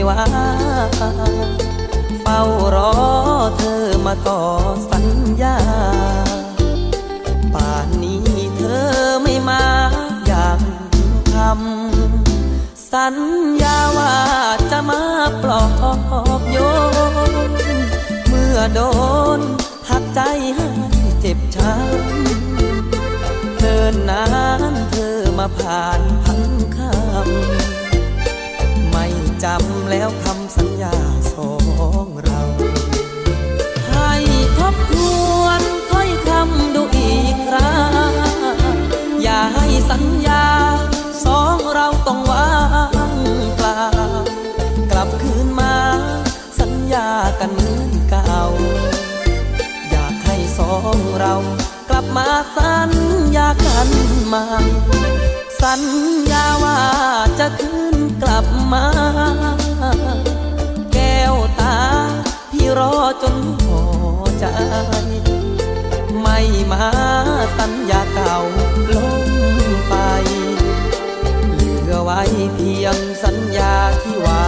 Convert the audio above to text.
ว่าเฝ้ารอเธอมาต่อสัญญาป่านนี้เธอไม่มาอย่างคำสัญญาว่าจะมาปลอบโยนเมื่อโดนหักใจให้เจ็บช้ำเดินนานเธอมาผ่านพันคำไม่จำแล้วคำสัญญาสองเราให้ทบทวนถ้อยคำดูอีกครั้งอย่าให้สัญญาสองเราต้องว่างเปล่ากลับคืนมาสัญญากันเหมือนเก่าอยากให้สองเรากลับมาสัญญากันใหม่สัญญาว่าจะคืนกลับมาแก้วตาพี่รอจนหัวใจไม่มาสัญญาเก่าลงไปเหลือไว้เพียงสัญญาที่ว่า